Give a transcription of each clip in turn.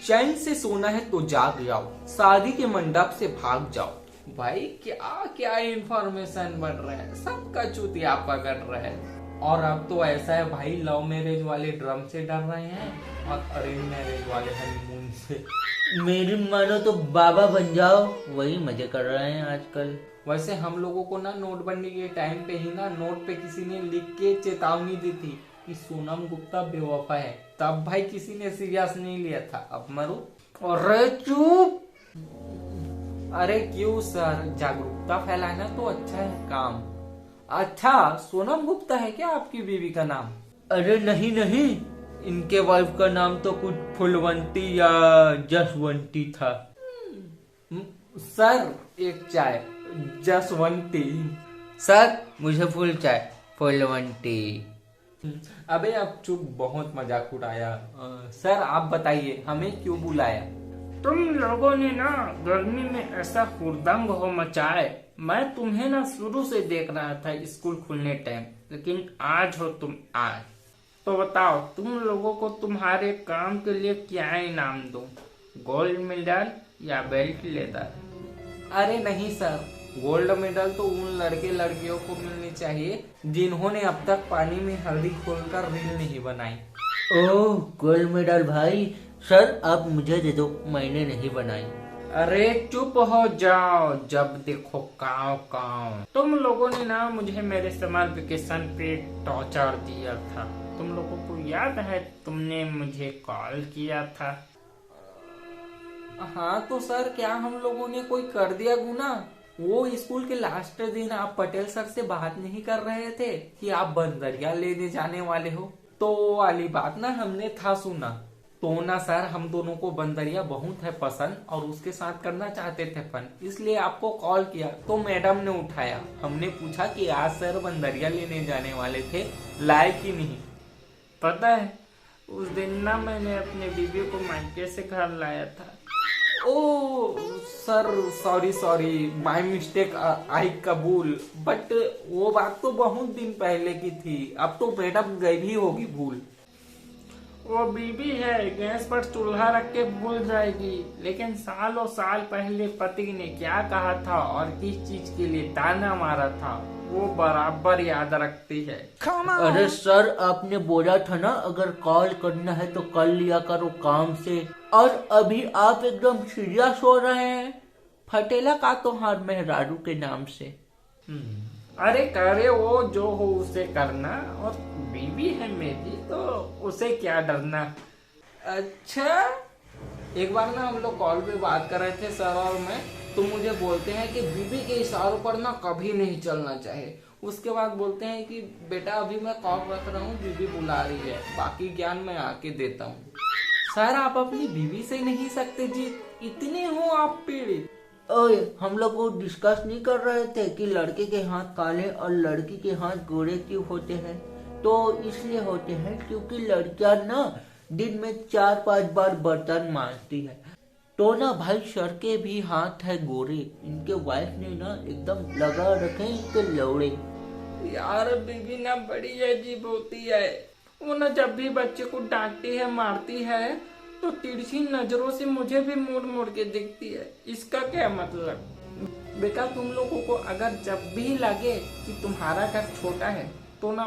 चैन से सोना है तो जाग जाओ, शादी के मंडप से भाग जाओ। भाई क्या क्या इंफॉर्मेशन बढ़ रहा है, सबका चूतिया पकड़ रहा है। और अब तो ऐसा है भाई, लव मैरिज वाले ड्रम से डर रहे हैं और अरेंज मैरिज वाले हनीमून से। मेरी मानो तो बाबा बन जाओ, वही मजे कर रहे हैं आजकल। वैसे हम लोगों को ना नोटबंदी के टाइम पे ही ना नोट पे किसी ने लिख के चेतावनी दी थी कि सोनम गुप्ता बेवफा है, तब भाई किसी ने सीरियस नहीं लिया था। अब मरो। अरे चुप। अरे क्यों सर, जागरूकता फैलाना तो अच्छा है काम। अच्छा, सोनम गुप्ता है क्या आपकी बीवी का नाम? अरे नहीं नहीं, इनके वाइफ का नाम तो कुछ फुलवंती या जसवंती था। सर एक चाय, जसवंती। सर मुझे फुल चाय, फुलवंती। अबे अब चुप, बहुत मजाक उड़ाया। सर आप बताइए हमें क्यों बुलाया? तुम लोगों ने ना गर्मी में ऐसा हुड़दंग हो मचाए, मैं तुम्हें ना शुरू से देख रहा था स्कूल खुलने टाइम, लेकिन आज हो तुम आज। तो बताओ तुम लोगों को तुम्हारे काम के लिए क्या इनाम दूं, गोल्ड मेडल या बेल्ट लेदर? अरे नहीं सर, गोल्ड मेडल तो उन लड़के लड़कियों को मिलनी चाहिए जिन्होंने अब तक पानी में हल्दी खोलकर रील नहीं बनाई। ओह गोल्ड मेडल भाई, सर आप मुझे दे दो, मैंने नहीं बनाई। अरे चुप हो जाओ, जब देखो काव काव। तुम लोगों ने ना मुझे मेरे समर वेकेशन पे टॉर्चर दिया था। तुम लोगों को याद है तुमने मुझे कॉल किया था? हाँ तो सर क्या हम लोगों ने कोई कर दिया गुना? वो स्कूल के लास्ट दिन आप पटेल सर से बात नहीं कर रहे थे कि आप बंदरिया लेने जाने वाले हो, तो वो वाली बात ना हमने था सुना। तो ना सर हम दोनों को बंदरिया बहुत है पसंद और उसके साथ करना चाहते थे फन, इसलिए आपको कॉल किया तो मैडम ने उठाया। हमने पूछा कि आज सर बंदरिया लेने जाने वाले थे, लाए कि नहीं। पता है उस दिन ना मैंने अपने बीवी को मायके से घर लाया था। Oh sir sorry sorry, my mistake, I कबूल। बट वो बात तो बहुत दिन पहले की थी, अब तो मैडम गई भी होगी भूल। वो बीबी है, गैस पर चूल्हा रख के भूल जाएगी, लेकिन सालों साल पहले पति ने क्या कहा था और किस चीज के लिए ताना मारा था वो बराबर याद रखती है। अरे सर आपने बोला था ना अगर कॉल करना है तो कर लिया करो काम से, और अभी आप एकदम सीरियस हो रहे हैं। फटेला का तो हार मेहरारू के नाम से। अरे करे वो जो हो उसे करना, और बीबी है मेरी तो उसे क्या डरना। अच्छा, एक बार ना हम लोग कॉल पे बात कर रहे थे सर और मैं, तो मुझे बोलते हैं कि बीबी के इशारों पर ना कभी नहीं चलना चाहिए। उसके बाद बोलते हैं कि बेटा अभी मैं कॉल रख रहा हूँ, बीबी बुला रही है, बाकी ज्ञान मैं आके देता हूँ। सर आप अपनी बीवी से नहीं सकते जी, इतने हो आप पीड़ित। ओए हम लोग वो डिस्कस नहीं कर रहे थे कि लड़के के हाथ काले और लड़की के हाथ गोरे क्यों होते हैं? तो इसलिए होते हैं क्योंकि लड़कियां ना दिन में 4-5 बार बर्तन मांजती है। तो ना भाई सर के भी हाथ है गोरे, इनके वाइफ ने ना एकदम लगा रखे इनके लौड़े। यार बीबी ना बड़ी अजीब होती है, वो ना जब भी बच्चे को डांटती है मारती है तो तिरछी नजरों से मुझे भी मुड़ मुड़ के देखती है। इसका क्या मतलब? बेटा तुम लोगों को अगर जब भी लगे कि तुम्हारा घर छोटा है तो ना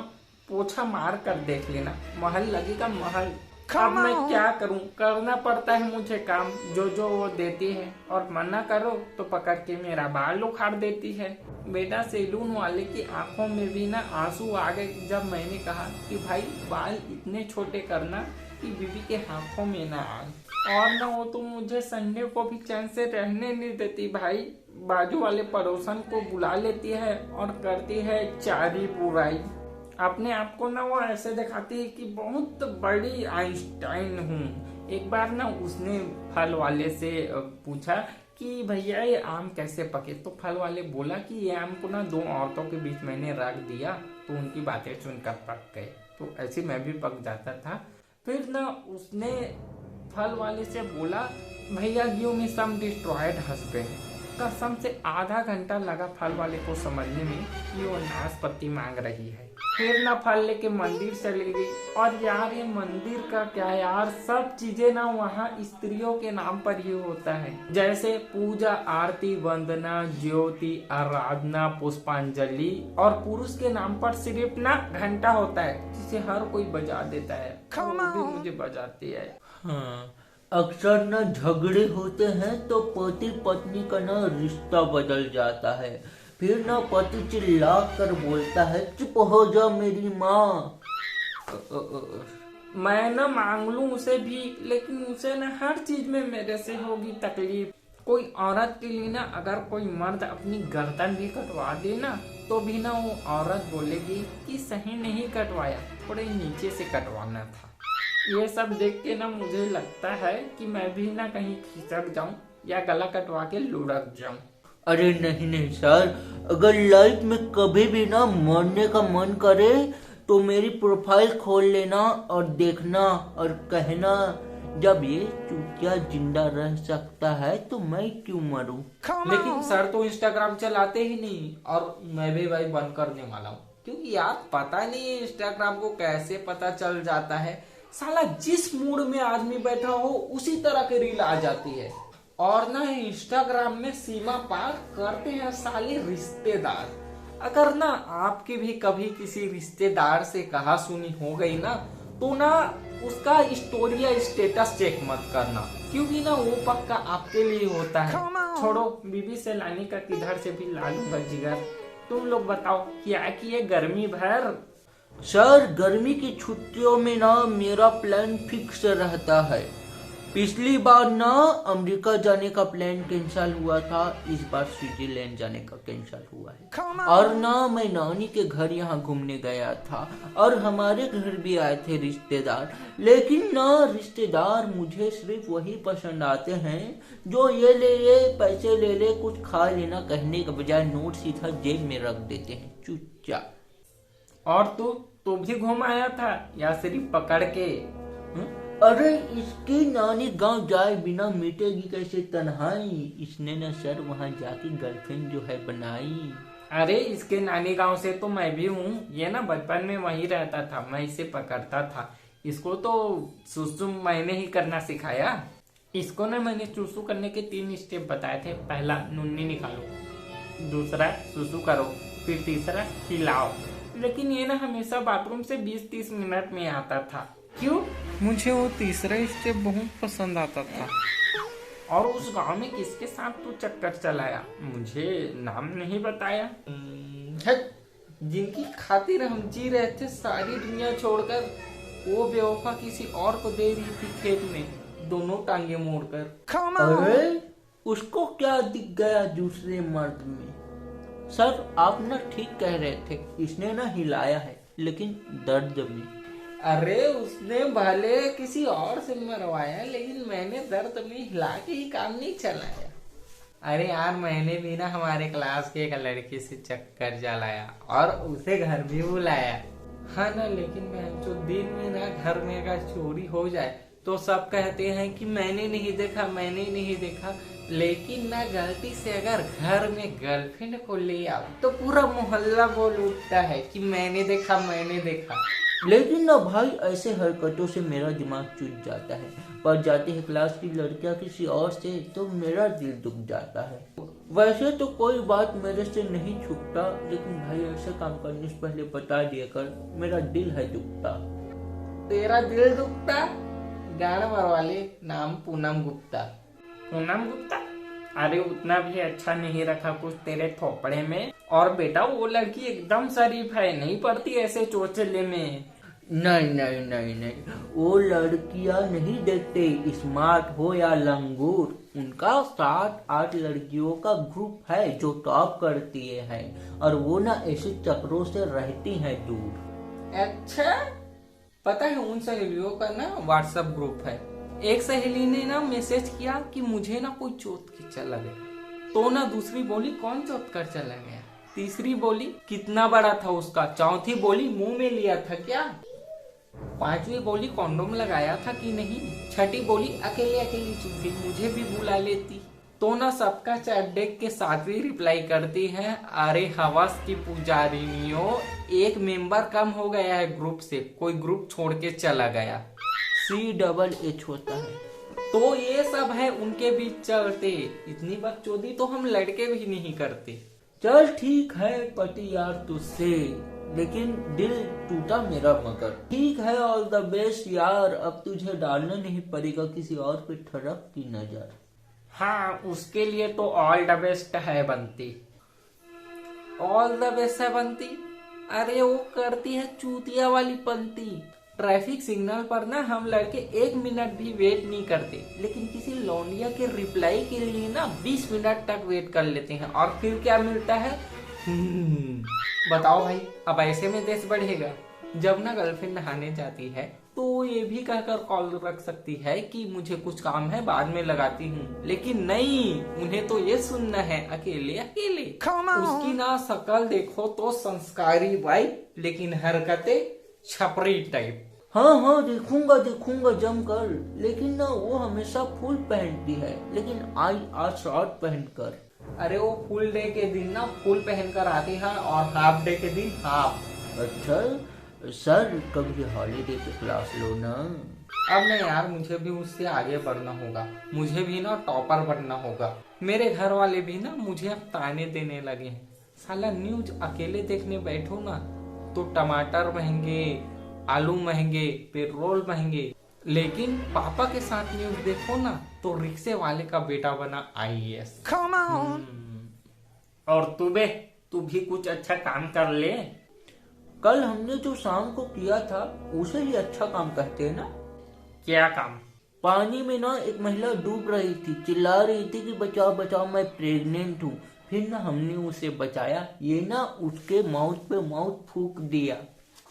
पोछा मार कर देख लेना, महल लगेगा महल। अब मैं क्या करूं, करना पड़ता है मुझे काम जो जो वो देती है, और मना करो तो पकड़ के मेरा बाल उखाड़ देती है। बेटा सैलून वाले की आंखों में भी ना आंसू आ गए जब मैंने कहा कि भाई बाल इतने छोटे करना कि बीबी के हाथों में ना आए। और ना वो तो मुझे संडे को भी चैन से रहने नहीं देती भाई, बाजू वाले पड़ोसन को बुला लेती है और करती है चारी बुराई। अपने आप को ना वो ऐसे दिखाती है कि बहुत बड़ी आइंस्टाइन हूँ। एक बार ना उसने फल वाले से पूछा कि भैया ये आम कैसे पके, तो फल वाले बोला कि ये आम को ना 2 औरतों के बीच मैंने रख दिया तो उनकी बातें सुनकर पक गए, तो ऐसे मैं भी पक जाता था। फिर ना उसने फल वाले से बोला भैया गिव मी सम डिस्ट्रॉयड हस्बैंड, कसम से आधा घंटा लगा फल वाले को समझने में कि वो नाशपाती मांग रही है। फिर ना फल लेके मंदिर चली गई। और यार ये मंदिर का क्या यार, सब चीजें ना वहाँ स्त्रियों के नाम पर ही होता है, जैसे पूजा, आरती, वंदना, ज्योति, आराधना, पुष्पांजलि। और पुरुष के नाम पर सिर्फ ना घंटा होता है जिसे हर कोई बजा देता है, वो भी मुझे बजाती है। हाँ, अक्सर ना झगड़े होते हैं तो पति पत्नी का ना रिश्ता बदल जाता है। फिर ना पति चिल्ला कर बोलता है, चुप हो जा मेरी माँ। मैं ना मांग लूं उसे भी, लेकिन उसे ना हर चीज में मेरे से होगी तकलीफ। कोई औरत के लिए ना अगर कोई मर्द अपनी गर्दन भी कटवा दे ना, तो भी ना वो औरत बोलेगी कि सही नहीं कटवाया, थोड़े नीचे से कटवाना था। ये सब देख के ना मुझे लगता है कि मैं भी ना कहीं खिसक जाऊं या गला कटवा के लुढ़क जाऊं। अरे नहीं नहीं सर, अगर लाइफ में कभी भी ना मरने का मन करे तो मेरी प्रोफाइल खोल लेना और देखना और कहना, जब ये चूतिया जिंदा रह सकता है तो मैं क्यों मरूं। लेकिन सर तो इंस्टाग्राम चलाते ही नहीं, और मैं भी भाई बंद करने वाला हूँ, क्योंकि यार पता नहीं इंस्टाग्राम को कैसे पता चल जाता है, साला जिस मूड में आदमी बैठा हो उसी तरह की रील आ जाती है। और ना इंस्टाग्राम में सीमा पार करते हैं साले रिश्तेदार। अगर ना आपकी भी कभी किसी रिश्तेदार से कहा सुनी हो गई ना, तो ना उसका स्टोरी या स्टेटस चेक मत करना, क्योंकि ना वो पक्का आपके लिए होता है। छोड़ो, बीबी से लाने का किधर से भी ला लूंगा जिगर। तुम लोग बताओ क्या किए गर्मी भर। सर गर्मी की छुट्टियों में ना मेरा प्लान फिक्स रहता है। पिछली बार ना अमेरिका जाने का प्लान कैंसिल हुआ था, इस बार स्विट्जरलैंड जाने का कैंसिल हुआ है। और ना मैं नानी के घर यहाँ घूमने गया था, और हमारे घर भी आए थे रिश्तेदार। लेकिन ना रिश्तेदार मुझे सिर्फ वही पसंद आते हैं जो ये ले पैसे ले ले कुछ खा लेना कहने के बजाय नोट सीधा जेब में रख देते हैं चुपचाप। और तू भी घूम आया था या सिर्फ पकड़ के? अरे इसकी नानी गांव जाए बिना मिटेगी कैसे तन्हाई। इसने ना सर वहां जाके गर्लफ्रेंड जो है बनाई। अरे इसके नानी गांव से तो मैं भी हूँ। ये ना बचपन में वहीं रहता था, मैं इसे पकड़ता था। इसको तो सुसु मैंने ही करना सिखाया। इसको ना मैंने सुसु करने के 3 स्टेप बताए थे। पहला नुन्नी निकालो, दूसरा सुसु करो, फिर तीसरा हिलाओ। लेकिन ये ना हमेशा बाथरूम से 20-30 मिनट में आता था। क्यों? मुझे वो तीसरा स्टेप बहुत पसंद आता था। और उस गांव में किसके साथ तू चक्कर चलाया? मुझे नाम नहीं बताया। जिनकी खातिर हम जी रहे थे सारी दुनिया छोड़कर, वो बेवफा किसी और को दे रही थी खेत में, दोनों टांगे मोड़कर। अरे उसको क्या दिख गया दूसरे मर्द में? सर आप ना ठीक कह रहे थे, इसने ना हिलाया है, लेकिन दर्द में। अरे उसने भले किसी और से मरवाया, लेकिन मैंने दर्द में हिला के ही काम नहीं चलाया। अरे यार मैंने भी ना हमारे क्लास के एक लड़की से चक्कर चलाया और उसे घर भी बुलाया। हाँ ना, लेकिन मैं जो दिन में ना घर में अगर चोरी हो जाए तो सब कहते हैं कि मैंने नहीं देखा। लेकिन ना गलती से अगर घर में गर्लफ्रेंड को ले आओ तो पूरा मोहल्ला बोल उठता है कि मैंने देखा। लेकिन ना भाई ऐसे हरकतों से मेरा दिमाग चूट जाता है। पर जाती है क्लास की लड़कियां किसी और से तो मेरा दिल दुख जाता है। वैसे तो कोई बात मेरे से नहीं छुपता, लेकिन भाई ऐसे काम करने से पहले बता दिया कर, मेरा दिल है दुखता। तेरा दिल दुखता? गाना वाले नाम पूनम गुप्ता। पूनम गुप्ता? अरे उतना भी अच्छा नहीं रखा कुछ तेरे थोपड़े में। और बेटा वो लड़की एकदम शरीफ है, नहीं पड़ती ऐसे चोचले में। नहीं, वो लड़कियां नहीं देखते स्मार्ट हो या लंगूर। उनका 7-8 लड़कियों का ग्रुप है जो टॉप करती है, और वो ना ऐसे चक्रों से रहती हैं दूर। अच्छा, पता है उन सहेलियों का ना व्हाट्सएप ग्रुप है। एक सहेली ने ना मैसेज किया कि मुझे ना कोई चोट के चला गया, तो ना दूसरी बोली कौन चोट कर चला गया, तीसरी बोली कितना बड़ा था उसका, चौथी बोली मुंह में लिया था क्या, पांचवी बोली कॉन्डोम लगाया था कि नहीं, छठी बोली अकेले चुप गई, मुझे भी बुला लेती। तो ना सबका चैट देख के साध्वी रिप्लाई करती है, अरे हवस की पुजारिनियों, एक मेंबर कम हो गया है ग्रुप से, कोई ग्रुप छोड़ के चला गया। CHH होता है। तो ये सब है उनके बीच चलते, इतनी बकचोदी तो हम लड़के भी नहीं करते। चल ठीक है पति यार तुझसे, लेकिन दिल टूटा मेरा मगर। ठीक है, ऑल द बेस्ट यार, अब तुझे डालना नहीं पड़ेगा किसी और पे ठड़क की नजर। हाँ, उसके लिए तो ऑल द बेस्ट है बंती। ऑल द बेस्ट है बंती? अरे वो करती है चूतिया वाली पंती। ट्रैफिक सिग्नल पर ना हम लड़के 1 मिनट भी वेट नहीं करते, लेकिन किसी लौंडिया के रिप्लाई के लिए ना 20 मिनट तक वेट कर लेते हैं, और फिर क्या मिलता है? बताओ भाई, अब ऐसे में देश बढ़ेगा। जब ना गर्लफ्रेंड नहाने जाती है तो ये भी कहकर कॉल रख सकती है कि मुझे कुछ काम है, बाद में लगाती हूँ, लेकिन नहीं, उन्हें तो ये सुनना है अकेले अकेले। उसकी ना शकल देखो तो संस्कारी वाइफ, लेकिन हरकतें छपरी टाइप। हाँ देखूंगा जमकर, लेकिन ना वो हमेशा फुल पहनती है, लेकिन आज शॉर्ट पहन कर। अरे वो फुल डे के दिन ना फुल पहनकर आती है, और हाफ डे के दिन हाफ। अच्छा सर, कभी हॉलीडे पे क्लास लो ना। अब ना यार, मुझे भी उससे आगे बढ़ना होगा, मुझे भी ना टॉपर बनना होगा। मेरे घर वाले भी ना मुझे अब ताने देने लगे हैं। साला न्यूज अकेले देखने बैठो ना तो टमाटर महंगे, आलू महंगे, पेट्रोल महंगे, लेकिन पापा के साथ न्यूज देखो ना तो रिक्शे वाले का बेटा बना IAS। और तू भी कुछ अच्छा काम कर ले। कल हमने जो शाम को किया था उसे ही अच्छा काम कहते हैं ना। क्या काम? पानी में ना एक महिला डूब रही थी, चिल्ला रही थी कि बचाओ बचाओ मैं प्रेग्नेंट हूँ। फिर ना हमने उसे बचाया, ये ना उसके माउथ पे माउथ फूंक दिया,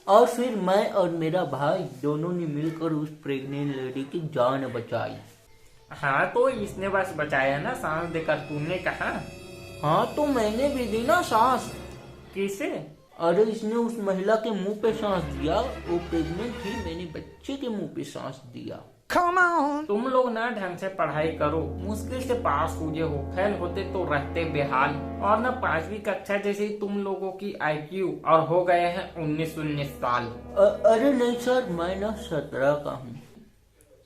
और फिर मैं और मेरा भाई दोनों ने मिलकर उस प्रेग्नेंट लेडी की जान बचाई। हाँ, तो इसने बस बचाया ना, सांस देकर तूने कहा। हाँ, तो मैंने भी दी ना सांस। किसे? अरे इसने उस महिला के मुंह पे सांस दिया, वो प्रेग्नेंट थी, मैंने बच्चे के मुंह पे सांस दिया। तुम लोग ना ढंग से पढ़ाई करो, मुश्किल से पास हुए हो, फेल होते तो रहते बेहाल। और ना 5वीं कक्षा जैसे तुम लोगों की IQ और हो गए हैं 19 साल। अरे नहीं सर, मैं ना 17 का हूँ।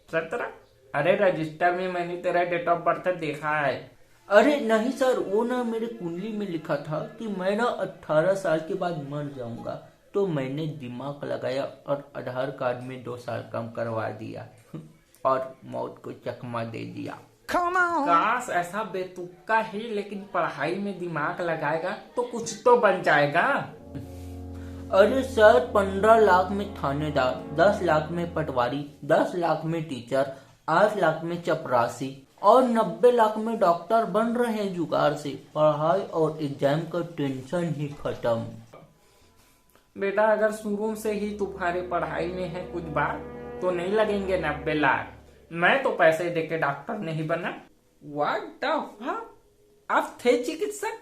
17? अरे रजिस्टर में मैंने तेरा डेट ऑफ बर्थ देखा है। अरे नहीं सर, वो ना मेरे कुंडली में लिखा था कि मैं ना 18 साल के बाद मर जाऊंगा, तो मैंने दिमाग लगाया और आधार कार्ड में 2 साल कम करवा दिया और मौत को चकमा दे दिया। काश ऐसा बेतुका ही, लेकिन पढ़ाई में दिमाग लगाएगा तो कुछ तो बन जाएगा। अरे सर, 15 लाख में थानेदार, 10 लाख में पटवारी, 10 लाख में टीचर, 8 लाख में चपरासी और 90 लाख में डॉक्टर बन रहे हैं जुगाड़ से। पढ़ाई और एग्जाम का टेंशन ही खत्म। बेटा, अगर शुरू से ही तुम्हारे पढ़ाई में है कुछ बात तो नहीं लगेंगे 90 लाख। मैं तो पैसे देके डॉक्टर नहीं बना। What the fuck? आप थे चिकित्सक?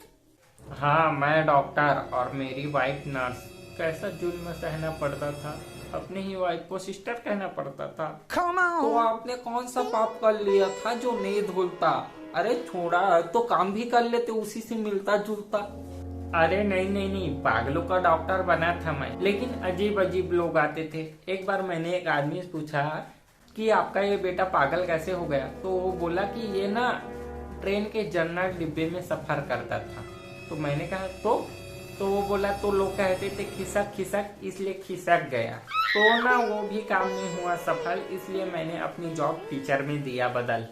हाँ, मैं डॉक्टर और मेरी वाइफ नर्स। कैसा जुल्म सहना पड़ता था, अपने ही वाइफ को सिस्टर कहना पड़ता था। तो आपने कौन सा पाप कर लिया था जो नहीं धुलता? अरे छोड़ा, तो काम भी कर लेते उसी से मिलता जुलता। अरे नहीं, पागलों का डॉक्टर बना था मैं, लेकिन अजीब अजीब लोग आते थे। एक बार मैंने एक आदमी से पूछा कि आपका ये बेटा पागल कैसे हो गया, तो वो बोला कि ये ना ट्रेन के जनरल डिब्बे में सफर करता था। तो मैंने कहा तो वो बोला तो लोग कहते थे खिसक खिसक, इसलिए खिसक गया। तो ना वो भी काम नहीं हुआ सफल, इसलिए मैंने अपनी जॉब टीचर में दिया बदल।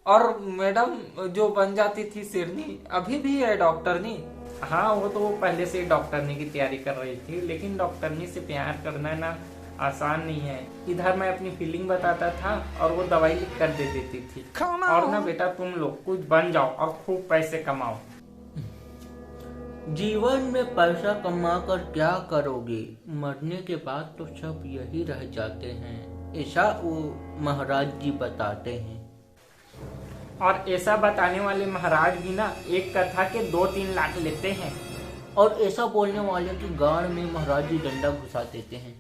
और मैडम जो बन जाती थी सिरनी, अभी भी है डॉक्टरनी? हाँ, वो तो पहले से डॉक्टरनी की तैयारी कर रही थी, लेकिन डॉक्टरनी से प्यार करना ना आसान नहीं है। इधर मैं अपनी फीलिंग बताता था और वो दवाई लिख कर दे देती थी। और ना बेटा, तुम लोग कुछ बन जाओ और खूब पैसे कमाओ। जीवन में पैसा कमा कर क्या करोगे, मरने के बाद तो सब यही रह जाते हैं, ऐसा वो महाराज जी बताते हैं। और ऐसा बताने वाले महाराज भी ना एक कथा के 2-3 लाख लेते हैं। और ऐसा बोलने वाले की गाड़ में महाराज जी डंडा घुसा देते हैं।